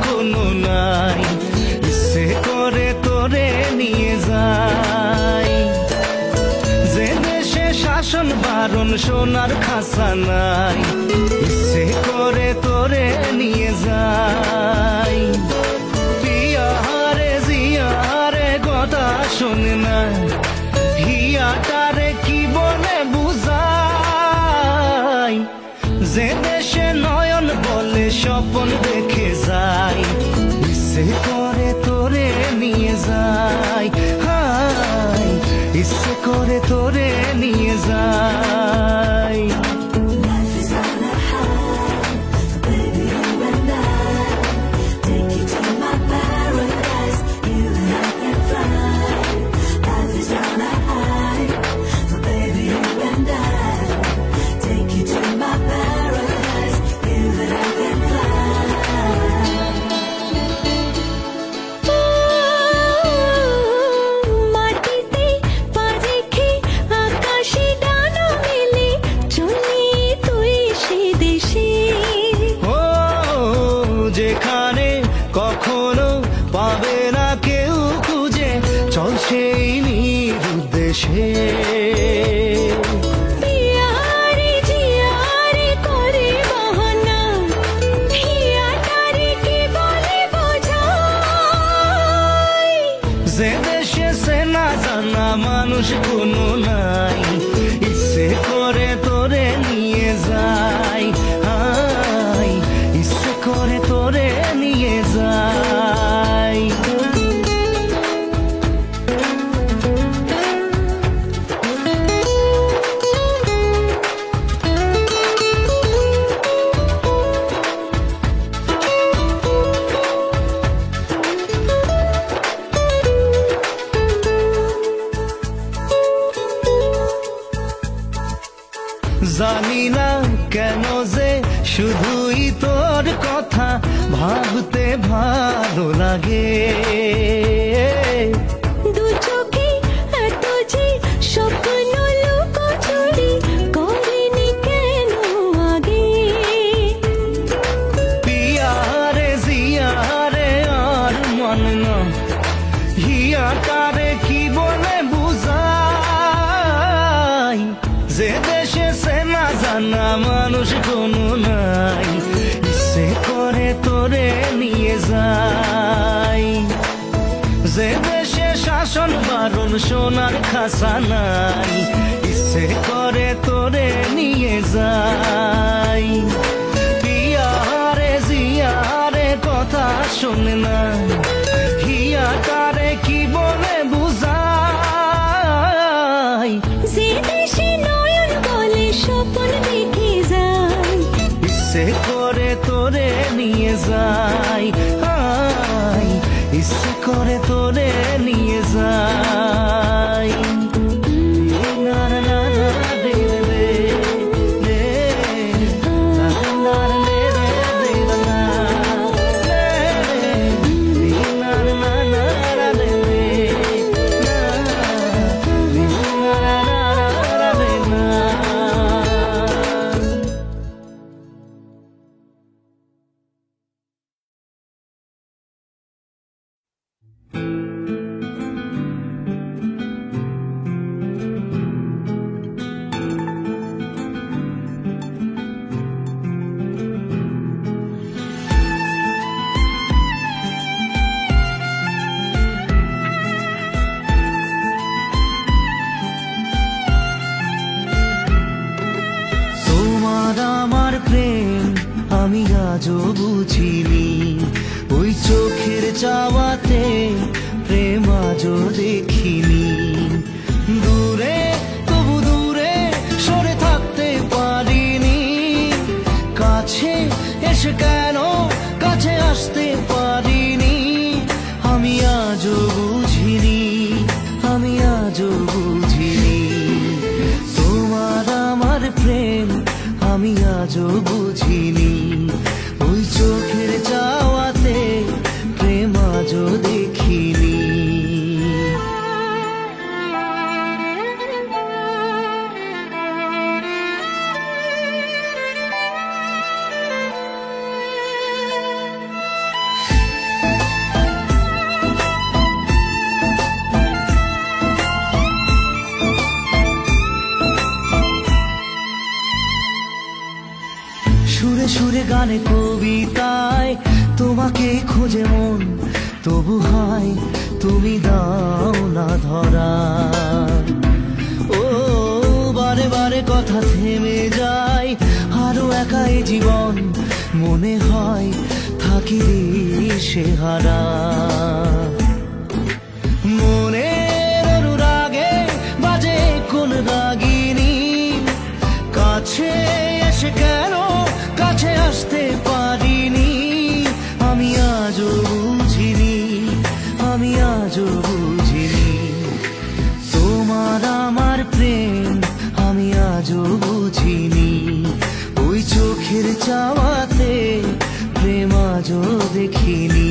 কোনো নাই, ইচ্ছে করে তোরে নিয়ে যাই। যে দেশে শাসন বারণ সোনার খাসা নাই, ইচ্ছে করে তোরে নিয়ে যাই। পিয়ারে জিয়ারে কথা শোনে না, হিয়াটারে কি বলে বুঝাই। যে দেশে নয়ন বলে স্বপ্ন দেখে যাই, ইচ্ছে করে তোরে নিয়ে যাই। হাই ইচ্ছে করে তোরে নিয়ে যাই। যেখানে কখনো পাবে না কেউ খুঁজে, চল সেই নিরুদ্দেশে। যে দেশে সেনা জানা মানুষ কোনো নাই, ইচ্ছে করে তোরে নিয়ে যাই। হাই ইচ্ছে করে তোরে নিয়ে যাই। জানি না কেন যে শুধুই তোর কথা ভাবতে ভালো লাগে। দু চোখে এত যে স্বপ্ন লুকোচুরি করিনি কেন আগে। পিয়ারে জিয়ারে আর মন না, হিয়াটারে কি বলে বুঝাই। যে দেশে সেনা জানা মানুষ কোনো নাই, ইচ্ছে করে তোরে নিয়ে যাই। যে দেশে শাসন বারণ সোনার খাসা নাই, ইচ্ছে করে তোরে নিয়ে যাই। পিয়ারে জিয়ারে কথা শোনে না, হিয়াটারে কি বলে বুঝাই। যে দেশে নয়ন বলে স্বপ্ন দেখে যাই, ইচ্ছে করে তোরে নিয়ে যাই। হাই ইচ্ছে করে তোরে নিয়ে যাই। না না না না দে দে দে, না না রে রে দে না, না না না না দে দে না, না না না দে না। তোমার আমার প্রেম আমি আজও বুঝিনি, ওই চোখের চাওয়াতে প্রেম আজও দেখিনি। দূরে তবু দূরে সরে থাকতে পারিনি, কাছে এসে কেন কাছে আসতে পারিনি। আমি আজও বুঝিনি, আমি আজও বুঝিনি। তোমার আমার প্রেম আমি আজও বুঝিনি, ওই চোখের চাওয়াতে প্রেম আজও দেখিনি। গানে কবিতায় তোমাকে খোঁজে মন, তবু হয় তুমি দাও না ধরা। ও বারে বারে কথা থেমে যায়, আরো একাই জীবন মনে হয় থাকি সে হারা। মনের অনুরাগে বাজে কোন রাগিনী, কাছে এসে কেন কাছে আসতে পারিনি। আমি আজও বুঝিনি, আমি আজও বুঝিনি তোমার আমার প্রেম, আমি আজও বুঝিনি। ওই চোখের চাওয়াতে প্রেম আজও দেখিনি।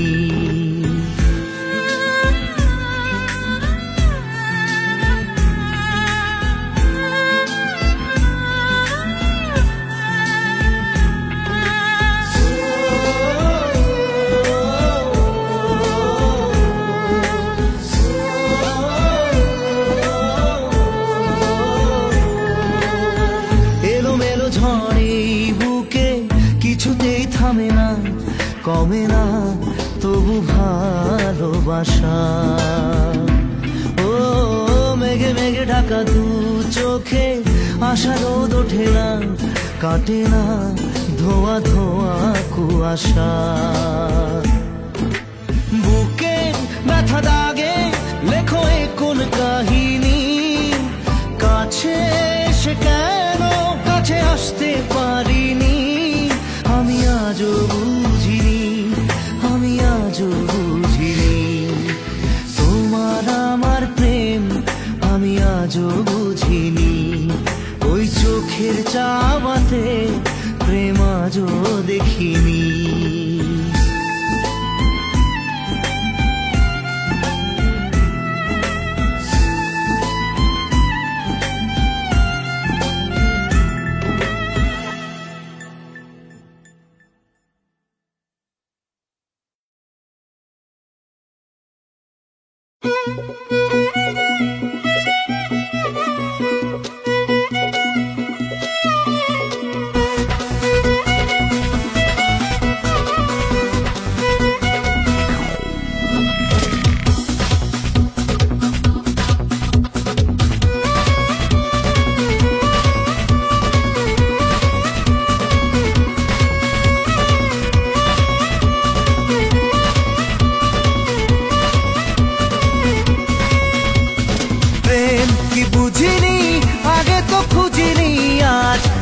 কিছুতেই থামে না, কমে না তবু ভালোবাসা। ও মেঘে মেঘে ঢাকা দু চোখে আশা রোদ ওঠে না, কাটে না ধোয়া ধোয়া কুয়াশা। বুকে ব্যথা দাগে লেখো এ কোন কাহিনী, কাছে এসে কেন কাছে আসতে পারিনি। আমি আজও বুঝিনি, আমি আজও বুঝিনি তোমার আমার প্রেম, আমি আজও বুঝিনি। ওই চোখের চাওয়াতে প্রেম আজও দেখিনি।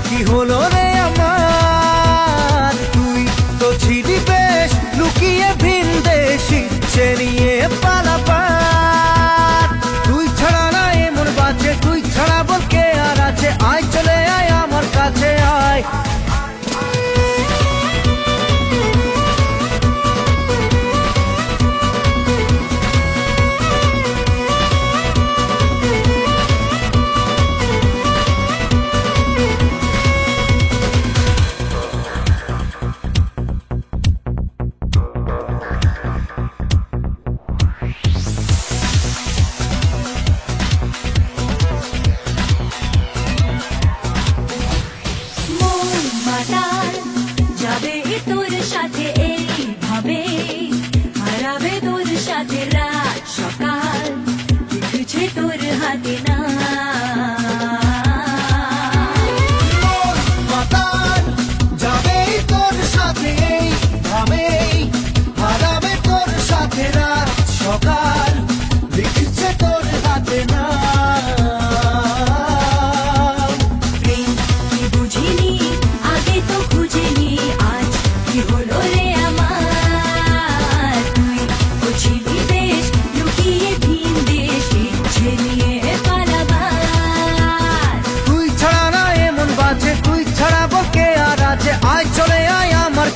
কি হলো রে আমার, তুই তো ছিলি বেশ লুকিয়ে ভিন দেশি চেনিয়ে পালাবার। তুই ছাড়া না এমন বাজে, তুই ছাড়া বল কে আর আছে, আয় চলে আয় আমার কাছে আয়।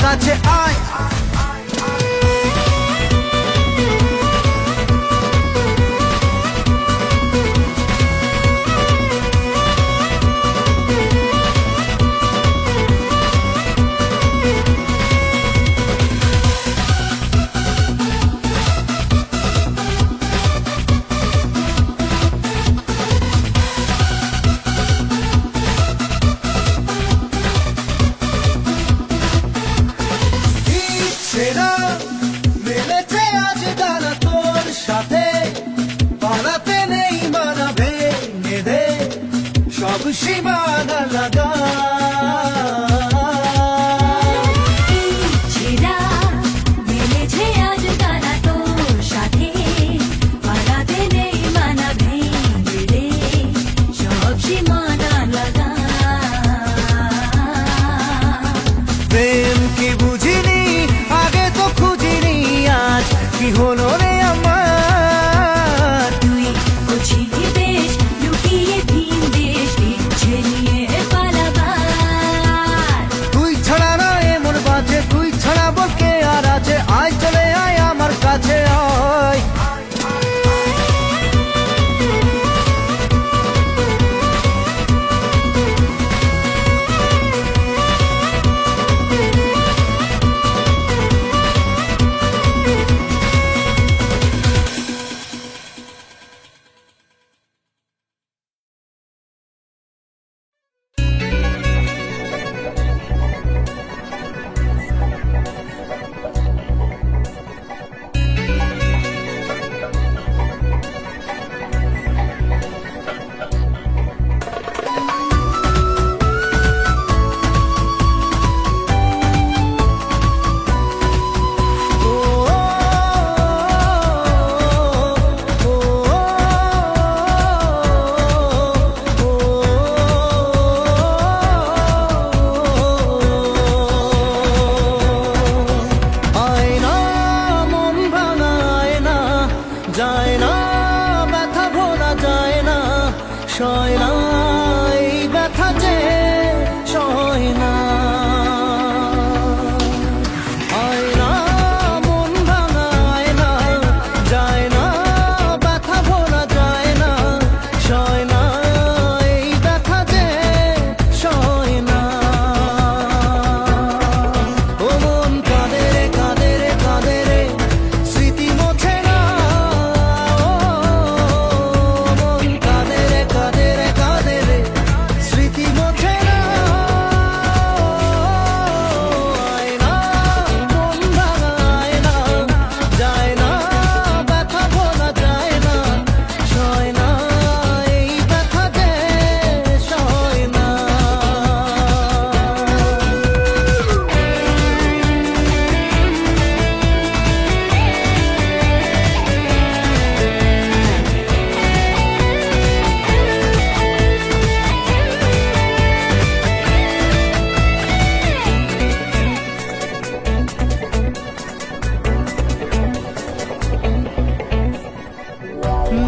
কাছে আয়। লাগা প্রেম কি বুঝিনি আগে তো খুঁজিনি আজ কি হলো রে আমার তুই বুঝিয়ে দেশ লুকিয়ে ভিন দেশ ইচ্ছে নিয়ে পালাবার তুই ছাড়া না এমন বাজে তুই ছাড়া বলকে আর আছে আয় চলে আয় আমার কাছে আয় যায় না ব্যথা ভোলা যায় না সয় না এই ব্যথা যে সয় না আয় না মন ভাঙায় না যায় না ব্যথা ভোলা যায় না সয় না এই ব্যথা যে সয় না ও মন কাঁদে রে কাঁদে রে কাঁদে রে স্মৃতি মোছে না স্মৃতি মোছে না আয় না মন ভাঙায় না যায় না ব্যথা ভোলা যায় না সয় না এই ব্যথা যে সয় না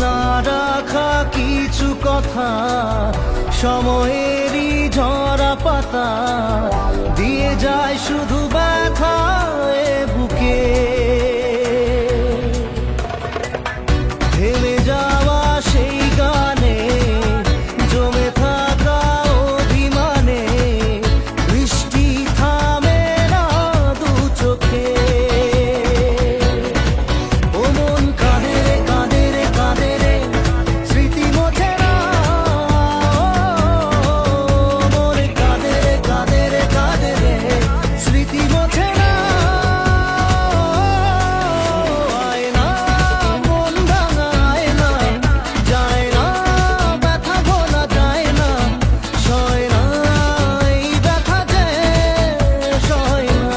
না রাখা কিছু কথা সময়েরই ঝরা পাতা দিয়ে যায় শুধু ব্যথা এ বুকে থেমে যাওয়া সেই গানে জমে থাকা অভিমানে বৃষ্টি থামে না দু চোখে ও মন কাঁদে রে কাঁদে রে কাঁদে রে স্মৃতি মোছে না মন কাঁদে রে কাঁদে রে কাঁদে রে স্মৃতি মোছে না আয় না মন ভাঙায় না যায় না ব্যথা ভোলা যায় না সয় না এই ব্যথা যে সয় না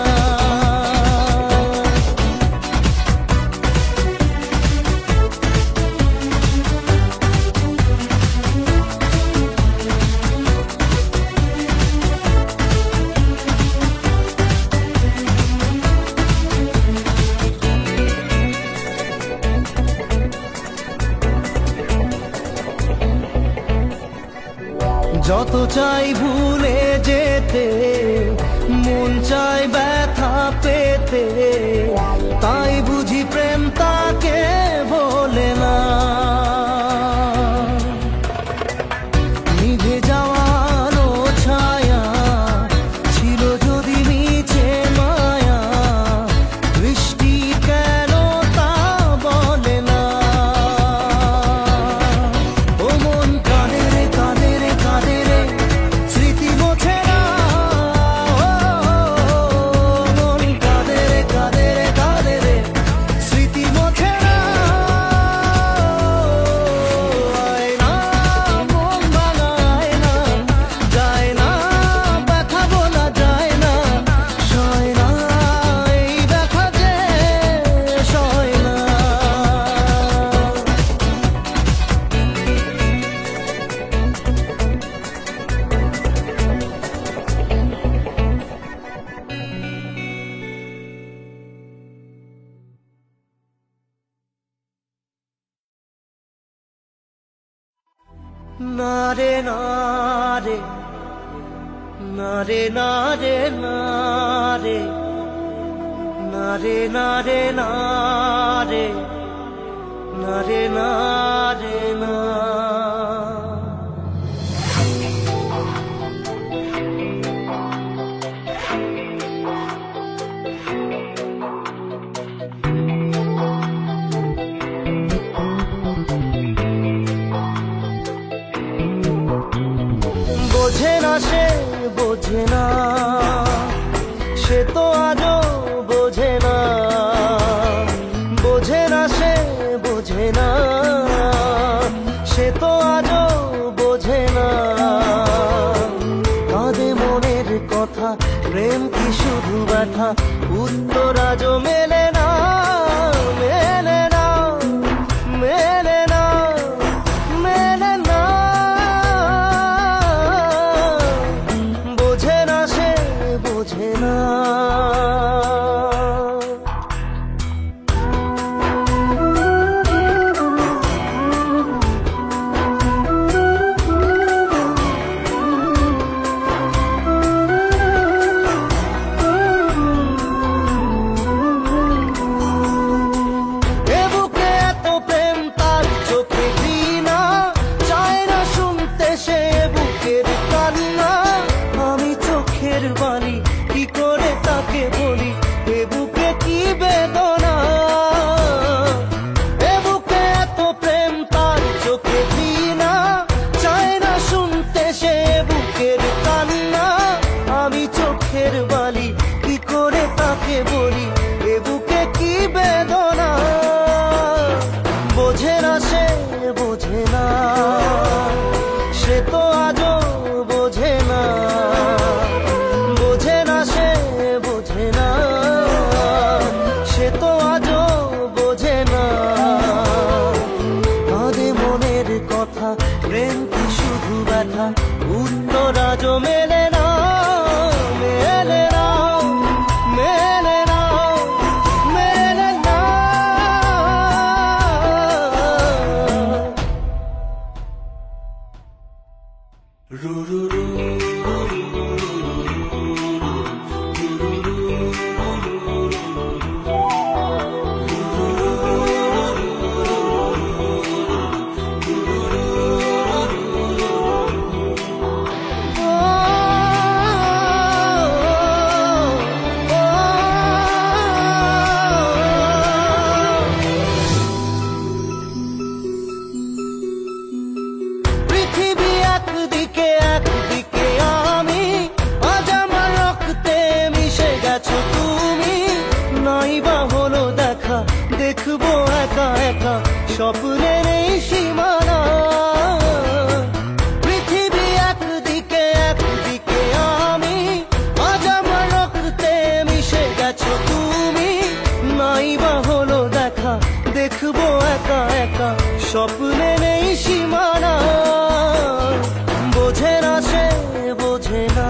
যত চাই ভুলে যেতে মন চাই ব্যথা পেতে তাই বুঝি প্রেম তাকে বলে না নিভে যাওয়ানো ছায়া ছিল যদি মিছে মায়া বৃষ্টি কেন তা বলে না ও মন কাঁদে রে কাঁদে রে কাঁদে রে স্মৃতি মোছে না মন কাঁদে রে কাঁদে রে কাঁদে রে স্মৃতি মোছে না রে না রে, না রে না রে, না রে, না রে না রে, না রে, না রে না রে না। বোঝে না সে বোঝে না, সে তো আজও বোঝে না। বোঝে না সে বোঝে না, সে তো আজও বোঝে না। কাঁদে মনের কথা, প্রেম কি শুধু ব্যথা, উত্তর আজও মেলে না, মেলে না, মেলে না, মেলে না। বোঝে না সে বোঝে না। বাণী কি করে তাকে বলি, এ বুকে কি বেদনা। এ বুকে এত প্রেম তার চোখে ঘৃণা, চায় না শুনতে সে বুকের কান্না। আমি চোখের বালি কি করে তাকে বলি, এ বুকে কি বেদনা। বোঝে না সে বোঝে না, সে তো আজও বোঝে না। বোঝে না সে বোঝে না, সে তো আজও বোঝে না। কাঁদে মনের কথা, প্রেম কি শুধু ব্যথা, উত্তর আজও মেলে না, মেলে না, মেলে না, মেলে না। রু রু রু দেখবো একা একা স্বপ্নের এই সীমানা। পৃথিবী একদিকে একদিকে আমি, আজ আমার রক্তে মিশে গেছো তুমি। নাই বা হলো দেখা, দেখবো একা একা স্বপ্নের এই সীমানা। বোঝে না সে বোঝে না,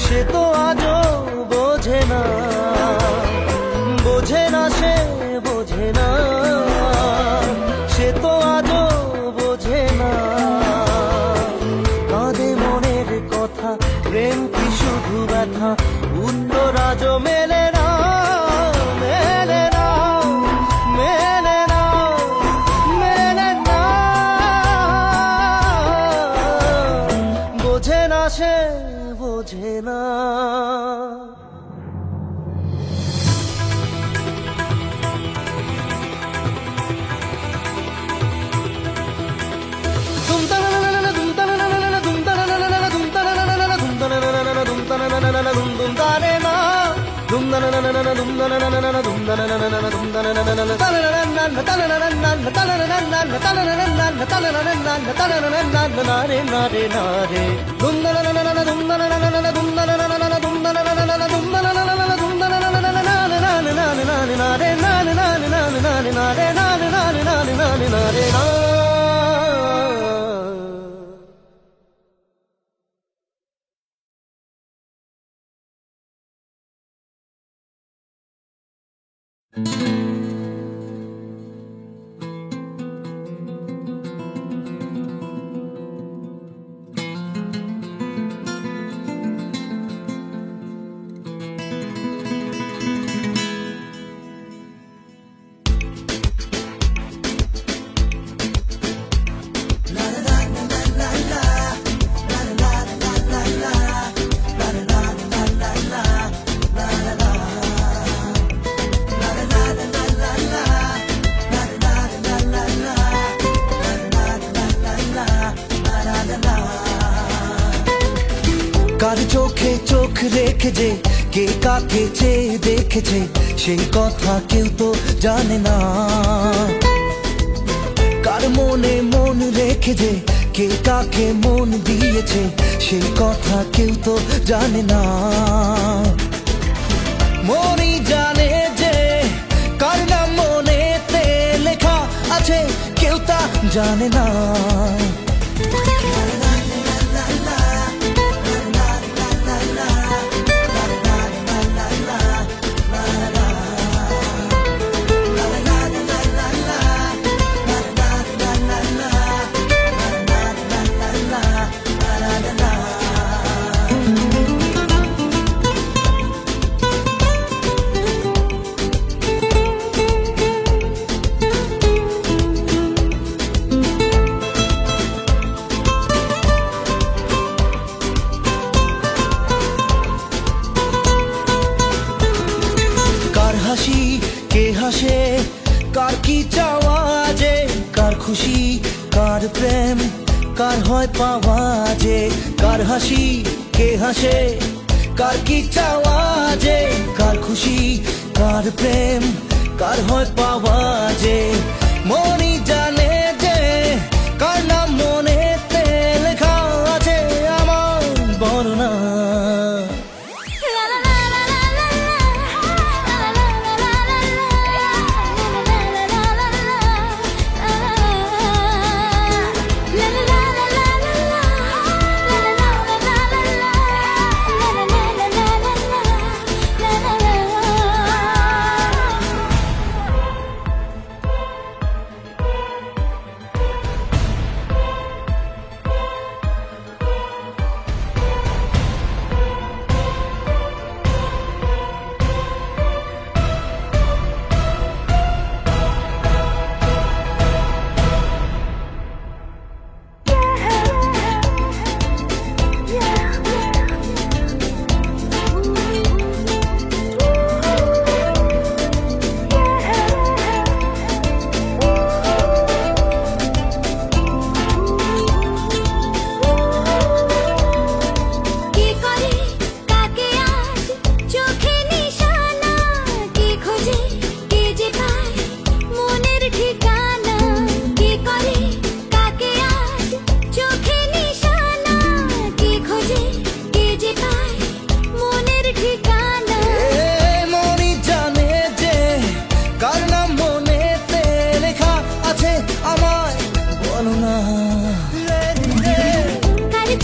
সে তো আজও বোঝে না। বোঝে না সে বোঝে না, সে তো আজও বোঝে না। কাঁদে মনের কথা, প্রেম কি শুধু ব্যথা, উত্তর আজও মেলে না, মেলে না, মেলে না, মেলে না। বোঝে না সে বোঝে না। রেখে যে কে কাকে চেয়ে দেখেছে সেই কথা কেউ তো জানে না। কার মনে মন রেখে যে কে কাকে মন দিয়েছে সেই কথা কেউ তো জানে না। মনই জানে যে কার নাম মনেতে লেখা আছে কেউ তা জানে না। কে হাসে কার কি চাওয়া যে কার খুশি কার প্রেম কার হয় পাওয়া যে। কার হাসি কে হাসে কার কি চাওয়া যে কার খুশি কার প্রেম কার হয় পাওয়া যে। মনই জানে যে কার নাম মনেতে লেখা আছে আমার বর্ণনা।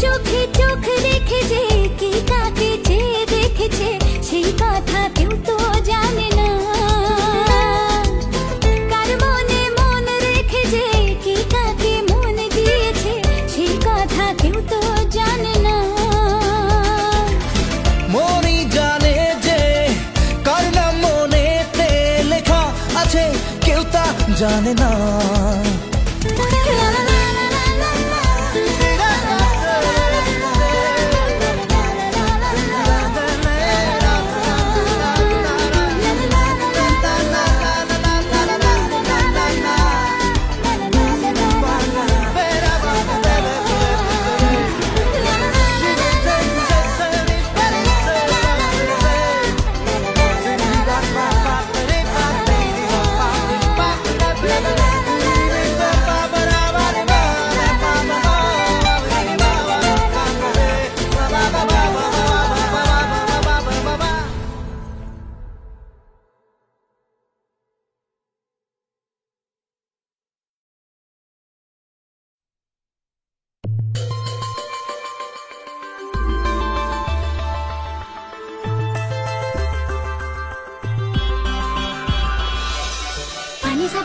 চোখে চোখ রেখে যে কে কাকে চেয়ে দেখেছে সেই কথা কেউ তো জানে না। কার মনে মন রেখে যে কে কাকে মন দিয়েছে সেই কথা কেউ তো জানে না। মনই জানে যে কার নাম মনেতে লেখা আছে কেউ তা জানে না।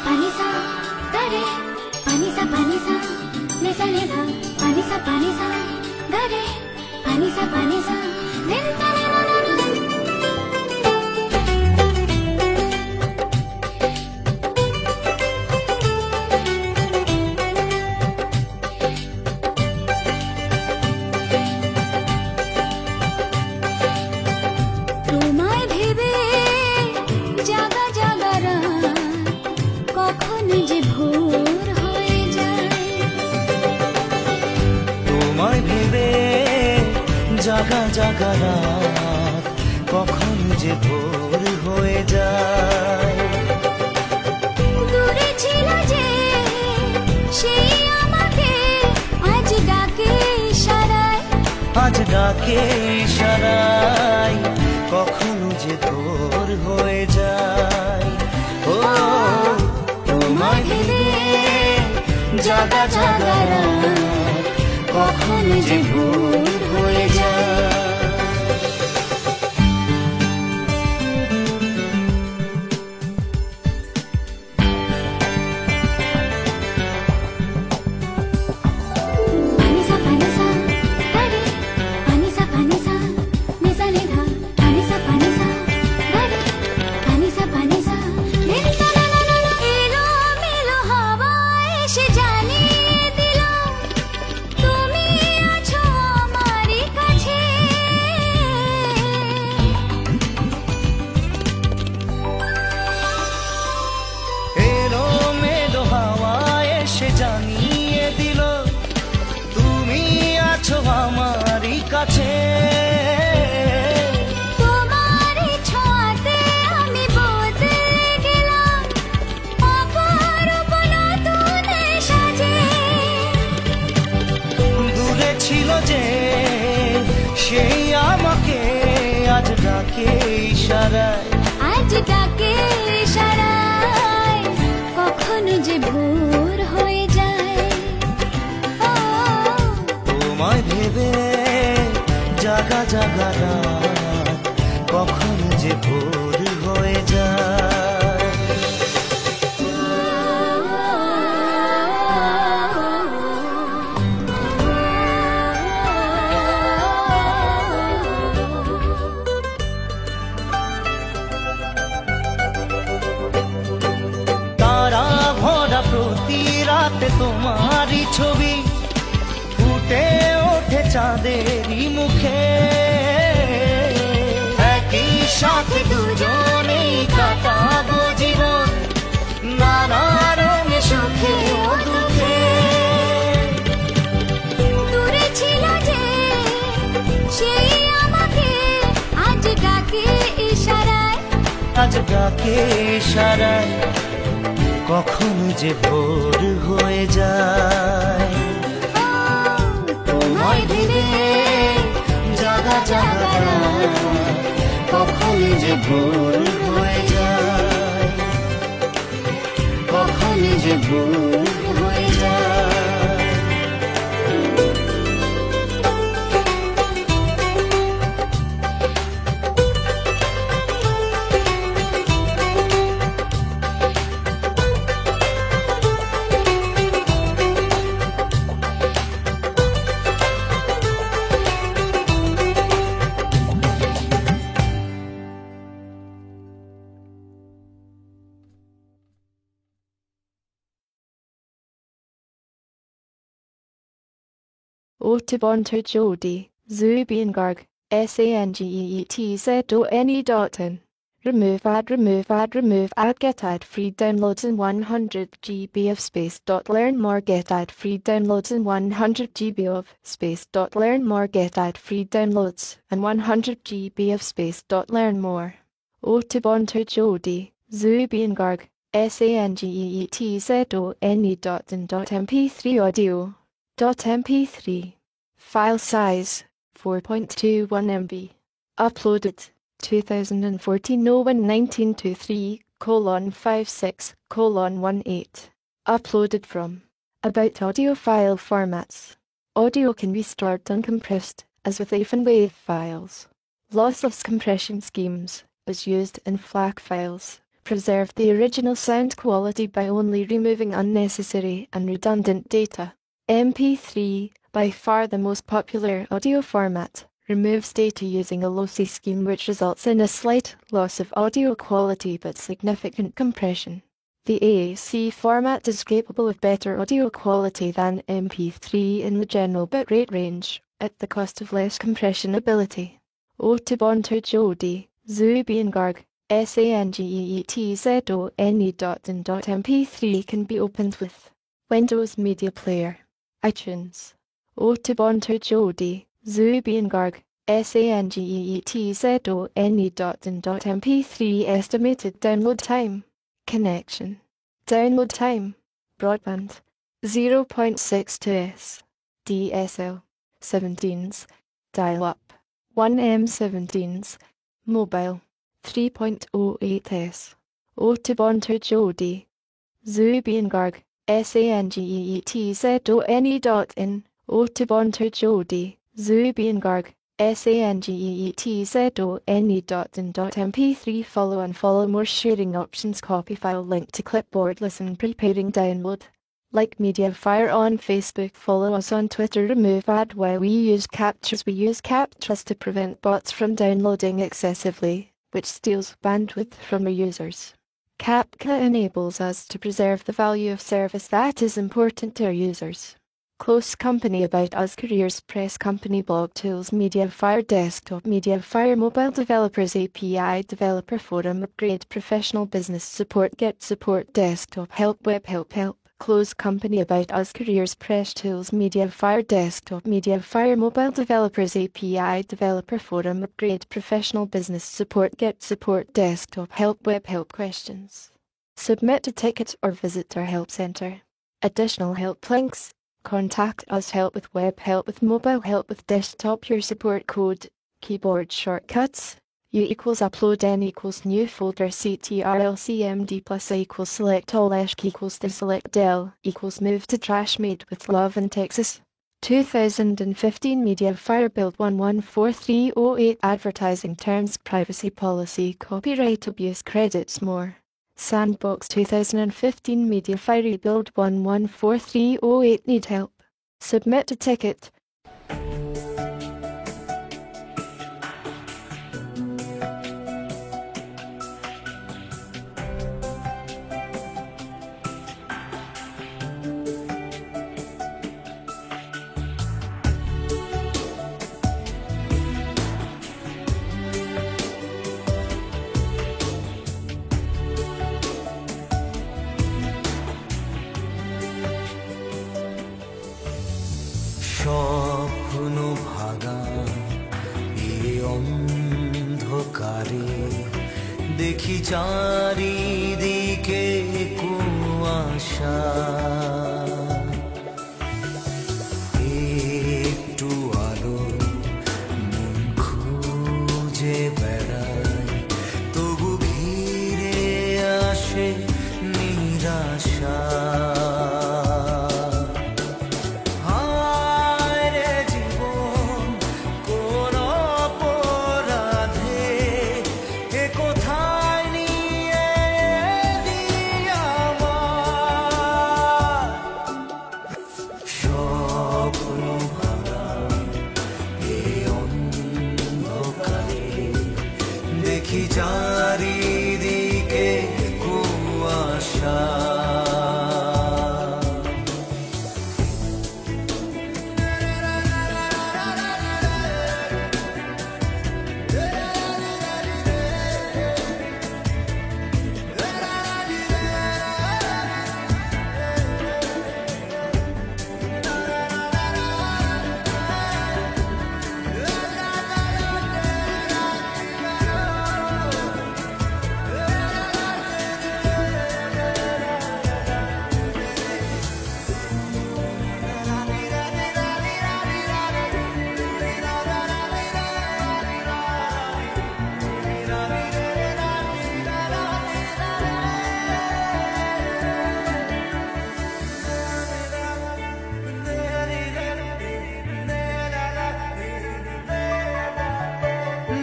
Panisa, gare, panisa, nesa nesa, panisa, gare, panisa, lenta na na na. তোমায় ভেবে জাগা জাগা রাত কখন যে ভোর হয়ে যায়। তোমায় ভেবে জাগা জাগা রাত কখন যে ভোর হয়ে যায়। দূরে ছিল যে সেই আমাকে আজ ডাকে ইশারায়, আজ ডাকে ইশারায় কখন যে ভোর হয়ে যায়। ও তোমায় ভেবে জাগা জাগা রাত কখন যে ভোর হয়ে যায়। জানিয়ে দিল তুমি আছো আমারই কাছে। তোমারই ছোঁয়াতে আমি বদলে গেলাম অপরূপ নতুন সাজে। দূরে ছিল যে সেই আমাকে আজ ডাকে ইশারায়, আজ ডাকে ইশারায় কখন যে ভোর হয়ে যায়। তোমায় ভেবে জাগা জাগা রাত কখন যে ভোর হয়ে যায়। তারা ভরা প্রতি রাতে তোমারই ছবি ফুটে ওঠে চাঁদেরই মুখে। একই সাথে দুজনেই কাটাবো জীবন নানা রঙে সুখে ও দুঃখে। দূরে ছিল যে সেই আমাকে আজ ডাকে ইশারায়, আজ ডাকে ইশারায় কখন যে ভোর হয়ে যায়। তোমায় ভেবে জাগা জাগা রাত কখন যে ভোর হয়ে যায়, কখন যে ভোর হয়ে যায়। Otobonto Jodi, Zubiengarg, SANGEETZONE.in. Remove ad get ad free downloads in 100 GB of space. Learn more get ad free downloads in 100 GB of space. Learn more get ad free downloads and 100 GB of space. Learn more. Otobonto Jodi, Zubiengarg, SANGEETZONE.in. MP3 audio. .mp3. File size 4.21 MB. Uploaded 2014-01-1923:56:18. Uploaded from About audio file formats. Audio can be stored uncompressed, as with AF and WAV files. Lossless compression schemes, as used in FLAC files, preserve the original sound quality by only removing unnecessary and redundant data. MP3, by far the most popular audio format, removes data using a lossy scheme which results in a slight loss of audio quality but significant compression. The AAC format is capable of better audio quality than MP3 in the general bitrate range, at the cost of less compression ability. Otobonto Jodi, Zubiengarg, SANGEETZONE.in. MP3 can be opened with Windows Media Player, iTunes. Otobonto Jodi, Zubiengarg, SANGEETZONE.mp3 estimated download time. Connection. Download time. Broadband 0.62s. DSL 17s. Dial-up 1M17s. Mobile 3.08s. Autobahn Jodi. Zubiengarg. SANGEETZONE.in. Autobahn Jodi. Zubiengarg. SANGEETZONE.in.mp3 Follow and follow more sharing options. Copy file link to clipboard. Listen preparing download. Like Mediafire on Facebook. Follow us on Twitter. Remove ad while we use captures. We use captures to prevent bots from downloading excessively, which steals bandwidth from our users. CAPTCHA enables us to preserve the value of service that is important to our users. Close company about us. Careers Press Company Blog Tools Mediafire Desktop Mediafire Mobile Developers API Developer Forum Upgrade Professional Business Support Get Support Desktop Help Web Help Close company about us. Careers Press Tools Mediafire Desktop Mediafire Mobile Developers API Developer Forum Upgrade Professional Business Support Get Support Desktop Help Web Help Questions. Submit a ticket or visit our help center. Additional help links. Contact us. Help with web, help with mobile, help with desktop. Your support code. Keyboard shortcuts. U equals upload N equals new folder CTRLCMD plus A equals select all ESC equals to select Dell equals move to trash made with love in Texas. 2015 Mediafire Build 114308 Advertising Terms Privacy Policy Copyright Abuse Credits More. Sandbox 2015 Mediafire Build 114308 Need help? Submit a ticket. স্বপ্ন ভাঙা এই অন্ধকারে দেখি চারিদিকে কুয়াশা একটু আলো মন খুঁজে বেড়ায় তবু ঘিরে আসে নিরাশা চারিদিকে কুয়াশা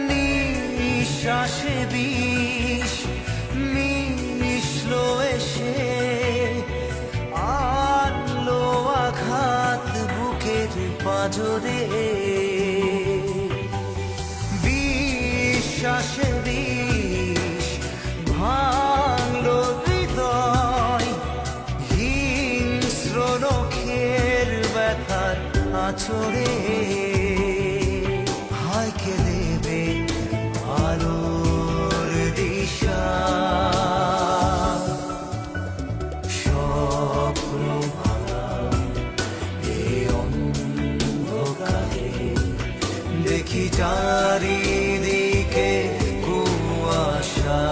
নিঃশ্বাসে বিষ মিশলো এসে আনলো আঘাত বুকের পাঁজরে বিশ্বাসে বিষ ভাঙলো হৃদয় হিংস্র নখের ব্যথার আঁচড়ে হায় কে দেবে আলোর দিশা স্বপ্ন ভাঙা এই অন্ধকারে দেখি চারিদিকে কুয়াশা।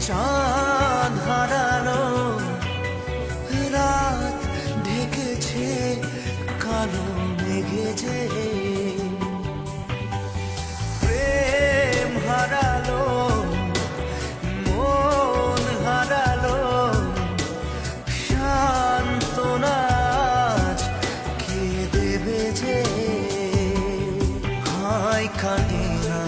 চাঁদ হারালো, রাত ঢেকেছে কালো মেঘে যে, প্রেম হারালো, মন হারালো, সান্ত্বনা কে দেবে যে, হায় কাটে না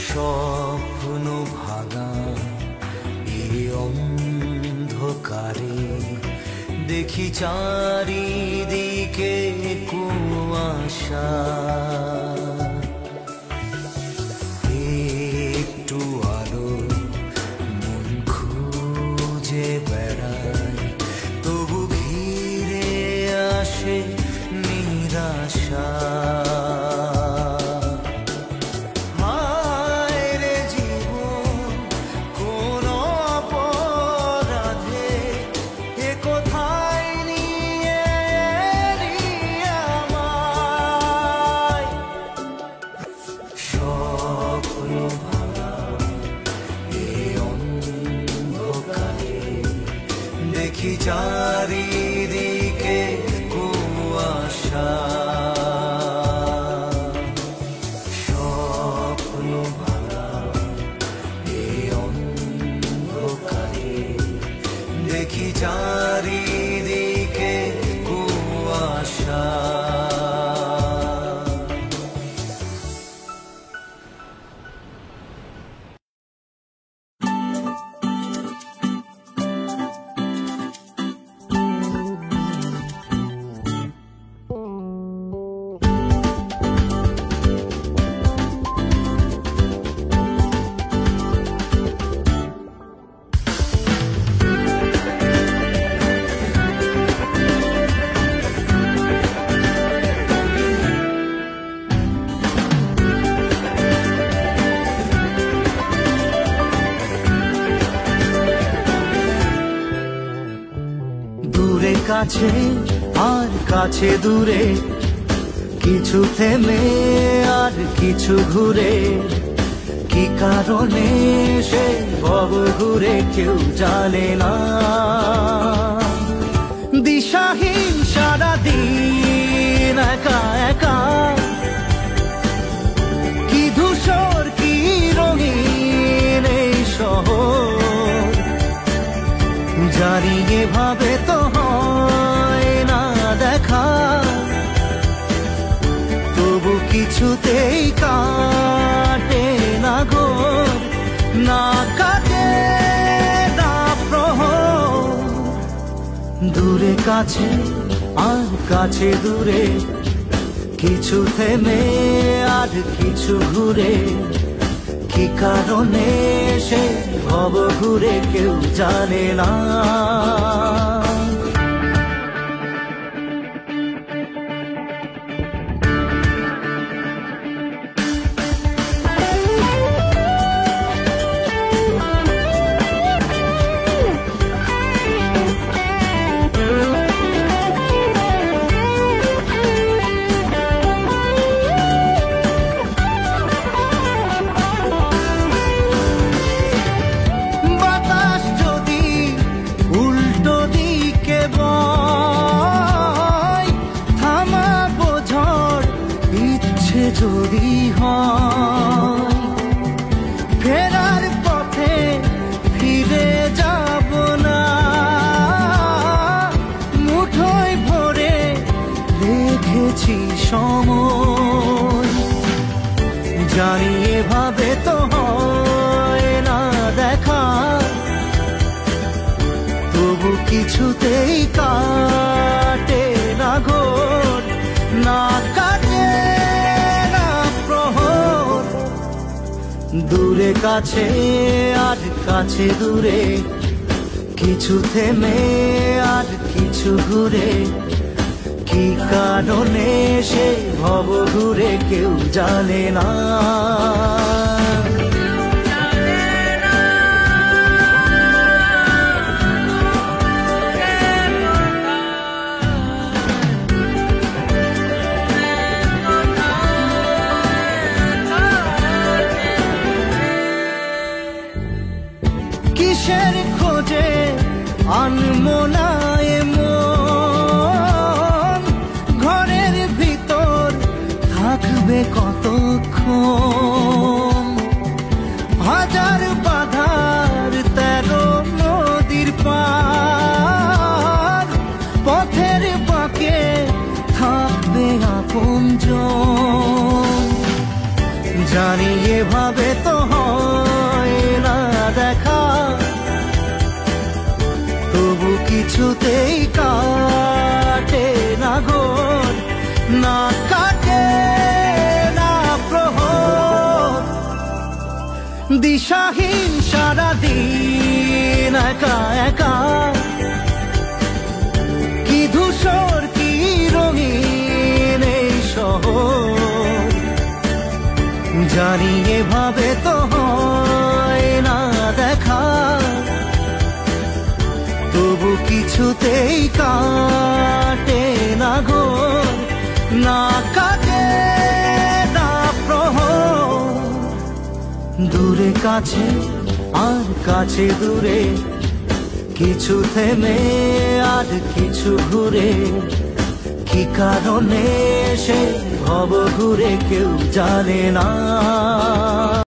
স্বপ্ন ভাঙা এই অন্ধকারে, দেখি চারিদিকে কুয়াশা। একটু আলো মন খুঁজে বেড়ায়, তবু ঘিরে আসে নিরাশা। দেখি চারিদিকে কুয়াশা, স্বপ্ন ভাঙা এই অন্ধকারে, দেখি চারিদিকে কুয়াশা। দূরে কাছে আর কাছে দূরে, কিছু থেমে আর কিছু ঘুরে, কি কারণে সে ভব ঘুরে কেউ জানে না। দিশাহীন সারাদিন একা একা, কি ধূসর কি রঙিন এই শহর, জানি এভাবে তো হয় না দেখা, তবু কিছুতেই কাটে না গো, না কাটে না প্রহর। দূরে কাছে আর কাছে দূরে, কিছু থেমে আর কিছু ঘুরে, কি কারণে সে ভব ঘুরে কেউ জানে না। কিছুতেই কাটে না ঘোর, না কাটে না প্রহর। দূরে কাছে আর কাছে দূরে, কিছু থেমে আর কিছু ঘুরে, কি কারণে সে ভব ঘুরে কেউ জানে না। কিসের খোঁজে আনমনায় মন, ঘরের ভিতর থাকবে কতক্ষণ। হাজার বাধার 13 নদীর পার, পথের বাঁকে থাকবে আপনজন। জানি এভাবে তো হয় না দেখা, তবু কিছুতেই কাটে না ঘোর, না কাটে না প্রহর। দিশাহীন সারাদিন একা একা, কি ধূসর কি রঙিন এই শহর। জানি এভাবে তো হয় না দেখা, তবু কিছুতেই কাটে না ঘোর, না কাটে না প্রহর। দূরে কাছে আর কাছে দূরে, কিছু থেমে আর কিছু ঘুরে, কি কারণে সে ভব ঘুরে কেউ জানে না।